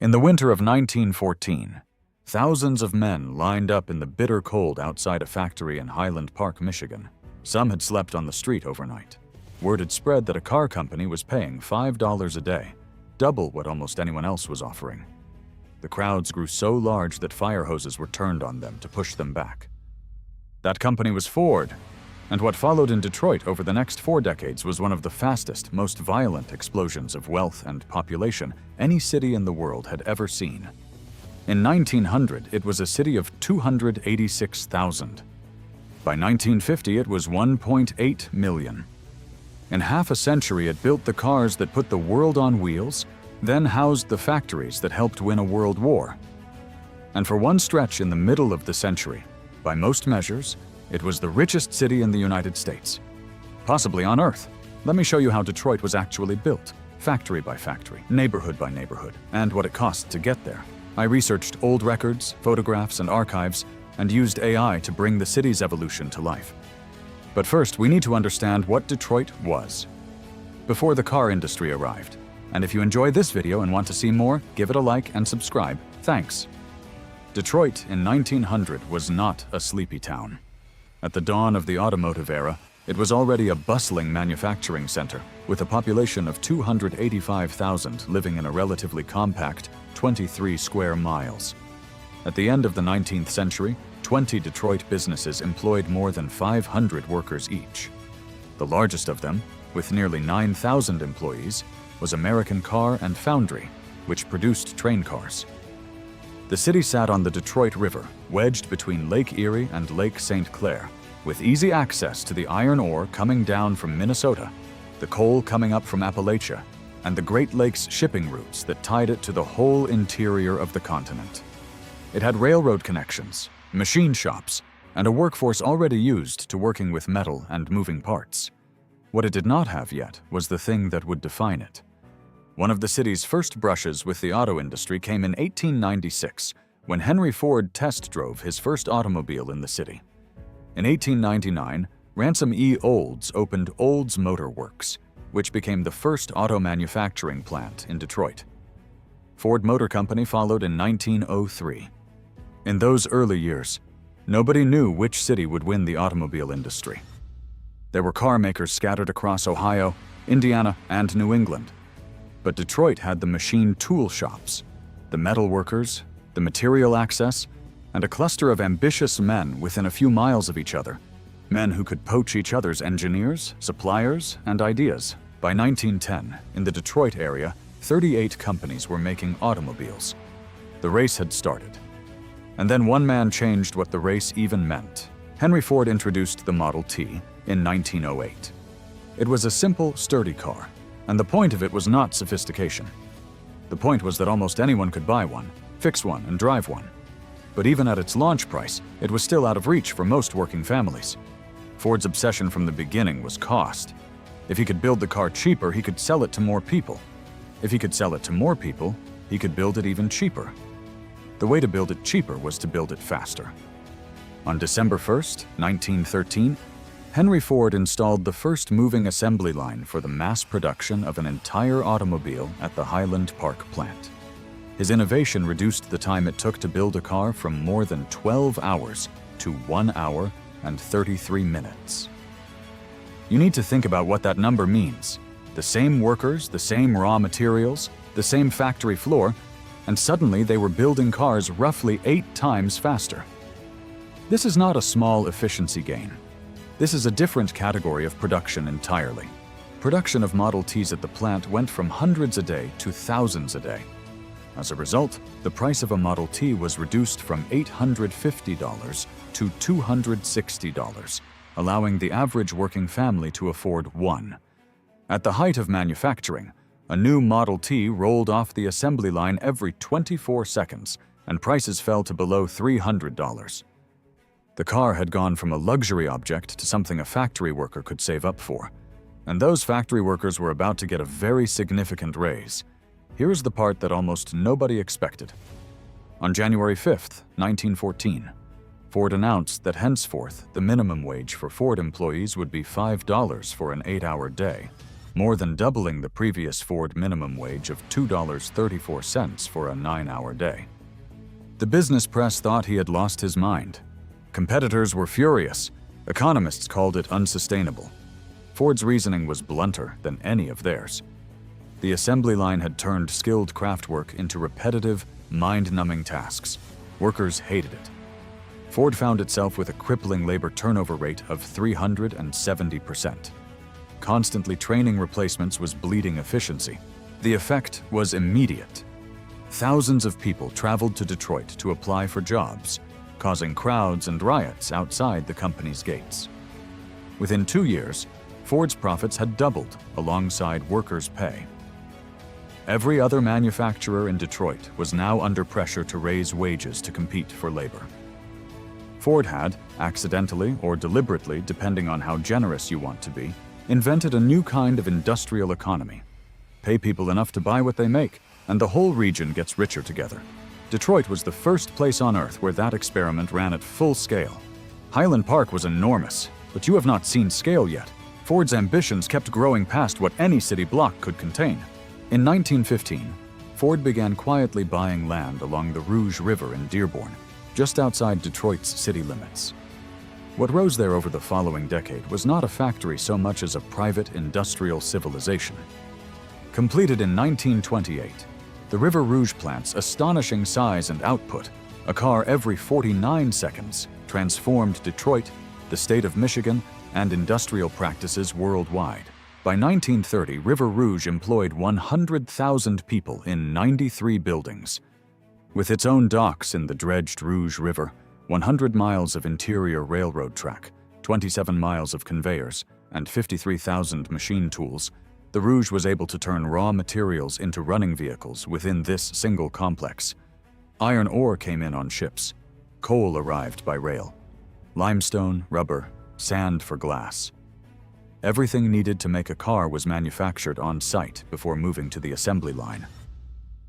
In the winter of 1914, thousands of men lined up in the bitter cold outside a factory in Highland Park, Michigan. Some had slept on the street overnight. Word had spread that a car company was paying $5 a day, double what almost anyone else was offering. The crowds grew so large that fire hoses were turned on them to push them back. That company was Ford, and what followed in Detroit over the next 4 decades was one of the fastest, most violent explosions of wealth and population any city in the world had ever seen. In 1900, it was a city of 286,000. By 1950, it was 1.8 million. In half a century, it built the cars that put the world on wheels, then housed the factories that helped win a world war. And for one stretch in the middle of the century, by most measures, it was the richest city in the United States, possibly on Earth. Let me show you how Detroit was actually built, factory by factory, neighborhood by neighborhood, and what it cost to get there. I researched old records, photographs, and archives, and used AI to bring the city's evolution to life. But first, we need to understand what Detroit was before the car industry arrived. And if you enjoy this video and want to see more, give it a like and subscribe. Thanks. Detroit in 1900 was not a sleepy town. At the dawn of the automotive era, it was already a bustling manufacturing center with a population of 285,000 living in a relatively compact 23 square miles. At the end of the 19th century, 20 Detroit businesses employed more than 500 workers each. The largest of them, with nearly 9,000 employees, was American Car and Foundry, which produced train cars. The city sat on the Detroit River, wedged between Lake Erie and Lake St. Clair, with easy access to the iron ore coming down from Minnesota, the coal coming up from Appalachia, and the Great Lakes shipping routes that tied it to the whole interior of the continent. It had railroad connections, machine shops, and a workforce already used to working with metal and moving parts. What it did not have yet was the thing that would define it. One of the city's first brushes with the auto industry came in 1896, when Henry Ford test drove his first automobile in the city. In 1899, Ransom E. Olds opened Olds Motor Works, which became the first auto manufacturing plant in Detroit. Ford Motor Company followed in 1903. In those early years, nobody knew which city would win the automobile industry. There were car makers scattered across Ohio, Indiana, and New England. But Detroit had the machine tool shops, the metal workers, the material access, and a cluster of ambitious men within a few miles of each other, men who could poach each other's engineers, suppliers, and ideas. By 1910, in the Detroit area, 38 companies were making automobiles. The race had started. And then one man changed what the race even meant. Henry Ford introduced the Model T in 1908. It was a simple, sturdy car, and the point of it was not sophistication. The point was that almost anyone could buy one, fix one, and drive one. But even at its launch price, it was still out of reach for most working families. Ford's obsession from the beginning was cost. If he could build the car cheaper, he could sell it to more people. If he could sell it to more people, he could build it even cheaper. The way to build it cheaper was to build it faster. On December 1st, 1913, Henry Ford installed the first moving assembly line for the mass production of an entire automobile at the Highland Park plant. His innovation reduced the time it took to build a car from more than 12 hours to 1 hour and 33 minutes. You need to think about what that number means. The same workers, the same raw materials, the same factory floor, and suddenly they were building cars roughly 8 times faster. This is not a small efficiency gain. This is a different category of production entirely. Production of Model Ts at the plant went from hundreds a day to thousands a day. As a result, the price of a Model T was reduced from $850 to $260, allowing the average working family to afford one. At the height of manufacturing, a new Model T rolled off the assembly line every 24 seconds, and prices fell to below $300. The car had gone from a luxury object to something a factory worker could save up for. And those factory workers were about to get a very significant raise. Here's the part that almost nobody expected. On January 5th, 1914, Ford announced that henceforth the minimum wage for Ford employees would be $5 for an 8-hour day. more than doubling the previous Ford minimum wage of $2.34 for a 9-hour day. The business press thought he had lost his mind. Competitors were furious. Economists called it unsustainable. Ford's reasoning was blunter than any of theirs. The assembly line had turned skilled craft work into repetitive, mind-numbing tasks. Workers hated it. Ford found itself with a crippling labor turnover rate of 370%. Constantly training replacements was bleeding efficiency. The effect was immediate. Thousands of people traveled to Detroit to apply for jobs, causing crowds and riots outside the company's gates. Within 2 years, Ford's profits had doubled alongside workers' pay. Every other manufacturer in Detroit was now under pressure to raise wages to compete for labor. Ford had, accidentally or deliberately, depending on how generous you want to be, invented a new kind of industrial economy. Pay people enough to buy what they make, and the whole region gets richer together. Detroit was the first place on Earth where that experiment ran at full scale. Highland Park was enormous, but you have not seen scale yet. Ford's ambitions kept growing past what any city block could contain. In 1915, Ford began quietly buying land along the Rouge River in Dearborn, just outside Detroit's city limits. What rose there over the following decade was not a factory so much as a private industrial civilization. Completed in 1928, the River Rouge plant's astonishing size and output, a car every 49 seconds, transformed Detroit, the state of Michigan, and industrial practices worldwide. By 1930, River Rouge employed 100,000 people in 93 buildings. With its own docks in the dredged Rouge River, 100 miles of interior railroad track, 27 miles of conveyors, and 53,000 machine tools, the Rouge was able to turn raw materials into running vehicles within this single complex. Iron ore came in on ships. Coal arrived by rail. Limestone, rubber, sand for glass. Everything needed to make a car was manufactured on site before moving to the assembly line.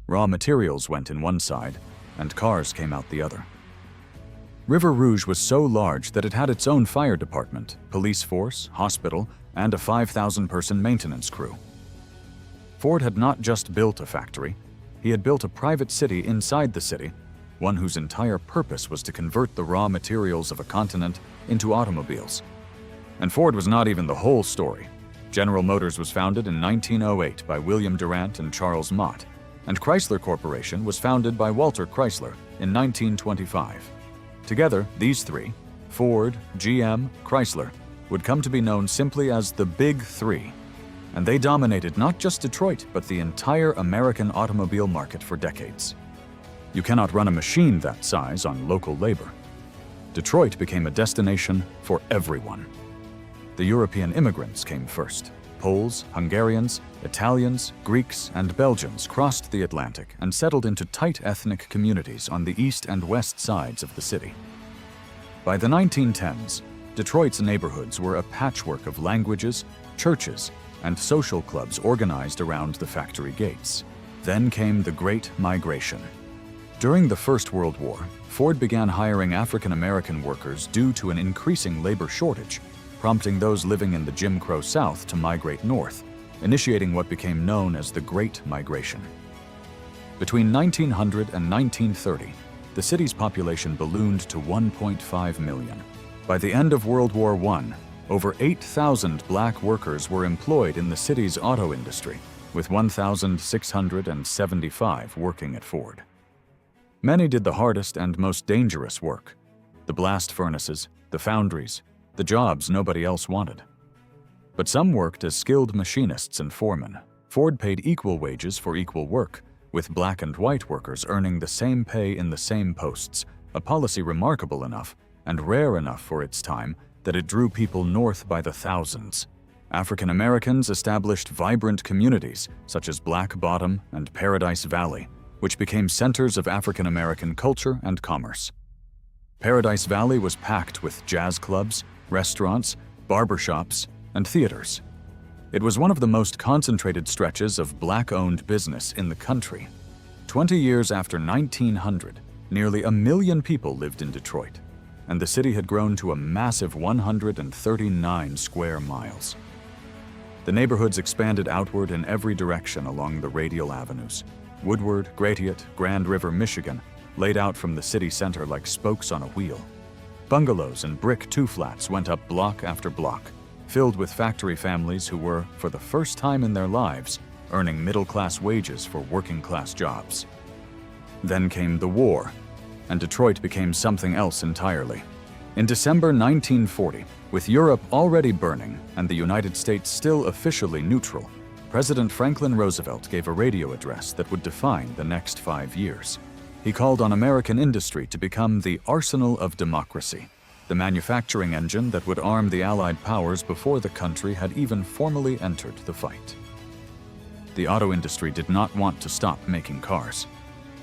Raw materials went in one side, and cars came out the other. River Rouge was so large that it had its own fire department, police force, hospital, and a 5,000-person maintenance crew. Ford had not just built a factory, he had built a private city inside the city, one whose entire purpose was to convert the raw materials of a continent into automobiles. And Ford was not even the whole story. General Motors was founded in 1908 by William Durant and Charles Mott, and Chrysler Corporation was founded by Walter Chrysler in 1925. Together, these three, Ford, GM, Chrysler, would come to be known simply as the Big Three, and they dominated not just Detroit, but the entire American automobile market for decades. You cannot run a machine that size on local labor. Detroit became a destination for everyone. The European immigrants came first. Poles, Hungarians, Italians, Greeks, and Belgians crossed the Atlantic and settled into tight ethnic communities on the east and west sides of the city. By the 1910s, Detroit's neighborhoods were a patchwork of languages, churches, and social clubs organized around the factory gates. Then came the Great Migration. During the First World War, Ford began hiring African American workers due to an increasing labor shortage, prompting those living in the Jim Crow South to migrate north, initiating what became known as the Great Migration. Between 1900 and 1930, the city's population ballooned to 1.5 million. By the end of World War I, over 8,000 black workers were employed in the city's auto industry, with 1,675 working at Ford. Many did the hardest and most dangerous work: the blast furnaces, the foundries, the jobs nobody else wanted. But some worked as skilled machinists and foremen. Ford paid equal wages for equal work, with black and white workers earning the same pay in the same posts, a policy remarkable enough and rare enough for its time that it drew people north by the thousands. African Americans established vibrant communities such as Black Bottom and Paradise Valley, which became centers of African American culture and commerce. Paradise Valley was packed with jazz clubs, restaurants, barbershops, and theaters. It was one of the most concentrated stretches of black-owned business in the country. 20 years after 1900, nearly 1 million people lived in Detroit, and the city had grown to a massive 139 square miles. The neighborhoods expanded outward in every direction along the radial avenues. Woodward, Gratiot, Grand River, Michigan, laid out from the city center like spokes on a wheel. Bungalows and brick two-flats went up block after block, filled with factory families who were, for the first time in their lives, earning middle-class wages for working-class jobs. Then came the war, and Detroit became something else entirely. In December 1940, with Europe already burning and the United States still officially neutral, President Franklin Roosevelt gave a radio address that would define the next 5 years. He called on American industry to become the arsenal of democracy, the manufacturing engine that would arm the Allied powers before the country had even formally entered the fight. The auto industry did not want to stop making cars,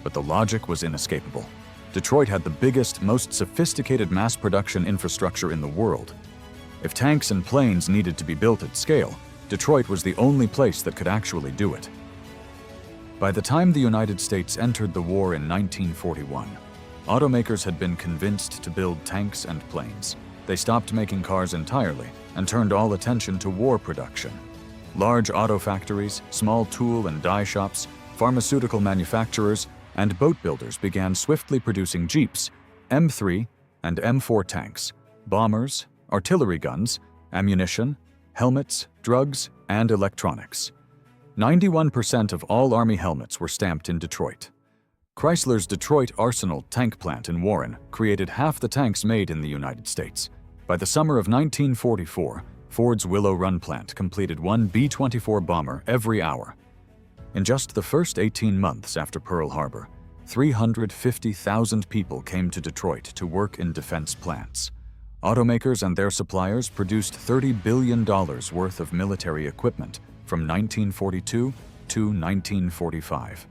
but the logic was inescapable. Detroit had the biggest, most sophisticated mass production infrastructure in the world. If tanks and planes needed to be built at scale, Detroit was the only place that could actually do it. By the time the United States entered the war in 1941, automakers had been convinced to build tanks and planes. They stopped making cars entirely and turned all attention to war production. Large auto factories, small tool and die shops, pharmaceutical manufacturers, and boat builders began swiftly producing Jeeps, M3 and M4 tanks, bombers, artillery guns, ammunition, helmets, drugs, and electronics. 91% of all Army helmets were stamped in Detroit. Chrysler's Detroit Arsenal tank plant in Warren created half the tanks made in the United States. By the summer of 1944, Ford's Willow Run plant completed one B-24 bomber every hour. In just the first 18 months after Pearl Harbor, 350,000 people came to Detroit to work in defense plants. Automakers and their suppliers produced $30 billion worth of military equipment from 1942 to 1945.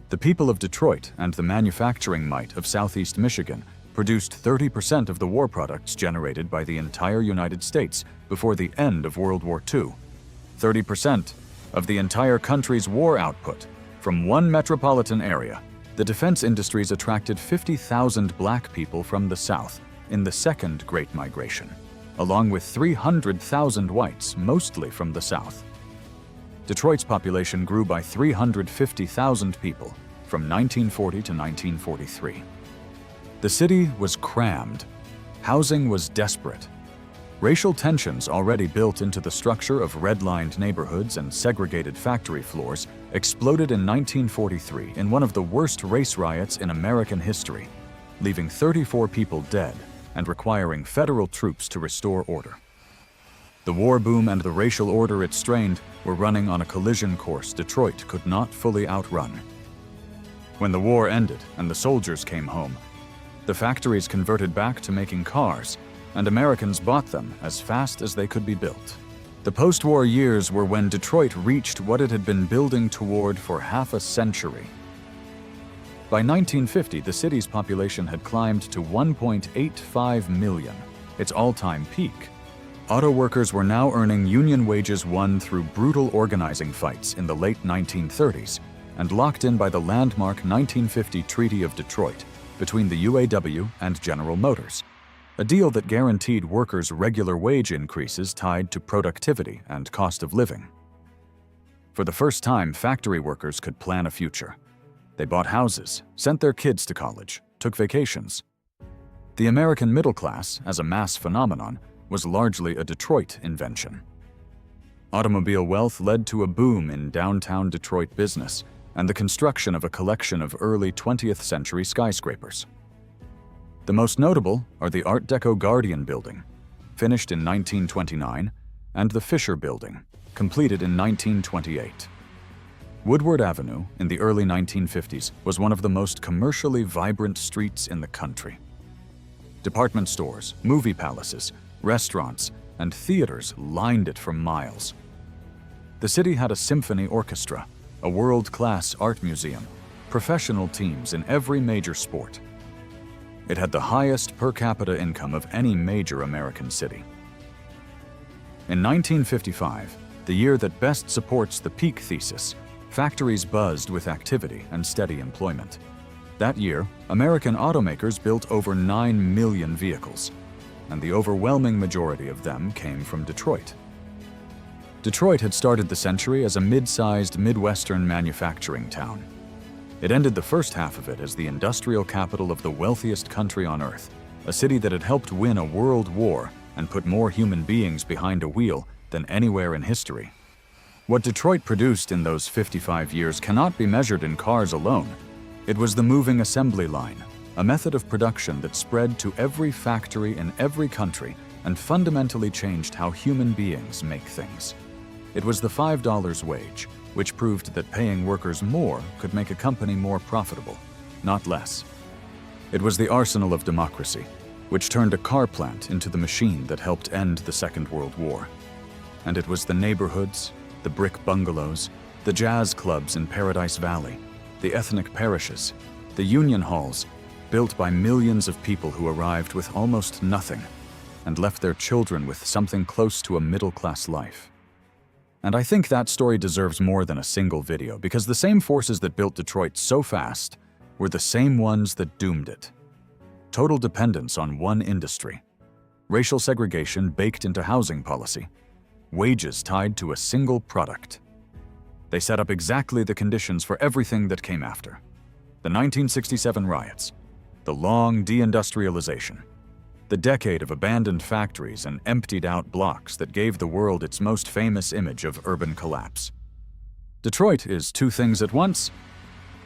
The people of Detroit and the manufacturing might of Southeast Michigan produced 30% of the war products generated by the entire United States before the end of World War II. 30% of the entire country's war output from one metropolitan area. The defense industries attracted 50,000 black people from the South in the Second Great Migration, along with 300,000 whites, mostly from the South. Detroit's population grew by 350,000 people from 1940 to 1943. The city was crammed. Housing was desperate. Racial tensions already built into the structure of redlined neighborhoods and segregated factory floors exploded in 1943 in one of the worst race riots in American history, leaving 34 people dead and requiring federal troops to restore order. The war boom and the racial order it strained were running on a collision course Detroit could not fully outrun. When the war ended and the soldiers came home, the factories converted back to making cars, and Americans bought them as fast as they could be built. The post-war years were when Detroit reached what it had been building toward for half a century. By 1950, the city's population had climbed to 1.85 million, its all-time peak. Auto workers were now earning union wages won through brutal organizing fights in the late 1930s and locked in by the landmark 1950 Treaty of Detroit between the UAW and General Motors, a deal that guaranteed workers regular wage increases tied to productivity and cost of living. For the first time, factory workers could plan a future. They bought houses, sent their kids to college, took vacations. The American middle class, as a mass phenomenon, was largely a Detroit invention. Automobile wealth led to a boom in downtown Detroit business and the construction of a collection of early 20th century skyscrapers. The most notable are the Art Deco Guardian Building, finished in 1929, and the Fisher Building, completed in 1928. Woodward Avenue in the early 1950s was one of the most commercially vibrant streets in the country. Department stores, movie palaces, restaurants, and theaters lined it for miles. The city had a symphony orchestra, a world-class art museum, professional teams in every major sport. It had the highest per capita income of any major American city. In 1955, the year that best supports the peak thesis, factories buzzed with activity and steady employment. That year, American automakers built over 9 million vehicles, and the overwhelming majority of them came from Detroit. Detroit had started the century as a mid-sized Midwestern manufacturing town. It ended the first half of it as the industrial capital of the wealthiest country on earth, a city that had helped win a world war and put more human beings behind a wheel than anywhere in history. What Detroit produced in those 55 years cannot be measured in cars alone. It was the moving assembly line, a method of production that spread to every factory in every country and fundamentally changed how human beings make things. It was the $5 wage, which proved that paying workers more could make a company more profitable, not less. It was the arsenal of democracy, which turned a car plant into the machine that helped end the Second World War. And it was the neighborhoods, the brick bungalows, the jazz clubs in Paradise Valley, the ethnic parishes, the union halls, built by millions of people who arrived with almost nothing and left their children with something close to a middle-class life. And I think that story deserves more than a single video, because the same forces that built Detroit so fast were the same ones that doomed it. Total dependence on one industry, racial segregation baked into housing policy, wages tied to a single product. They set up exactly the conditions for everything that came after. The 1967 riots, the long deindustrialization, the decade of abandoned factories and emptied-out blocks that gave the world its most famous image of urban collapse. Detroit is two things at once: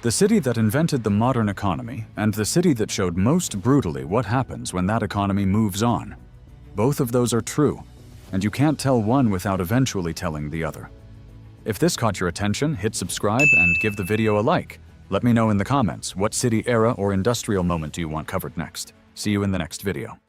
the city that invented the modern economy and the city that showed most brutally what happens when that economy moves on. Both of those are true, and you can't tell one without eventually telling the other. If this caught your attention, hit subscribe and give the video a like. Let me know in the comments what city, era, or industrial moment do you want covered next. See you in the next video.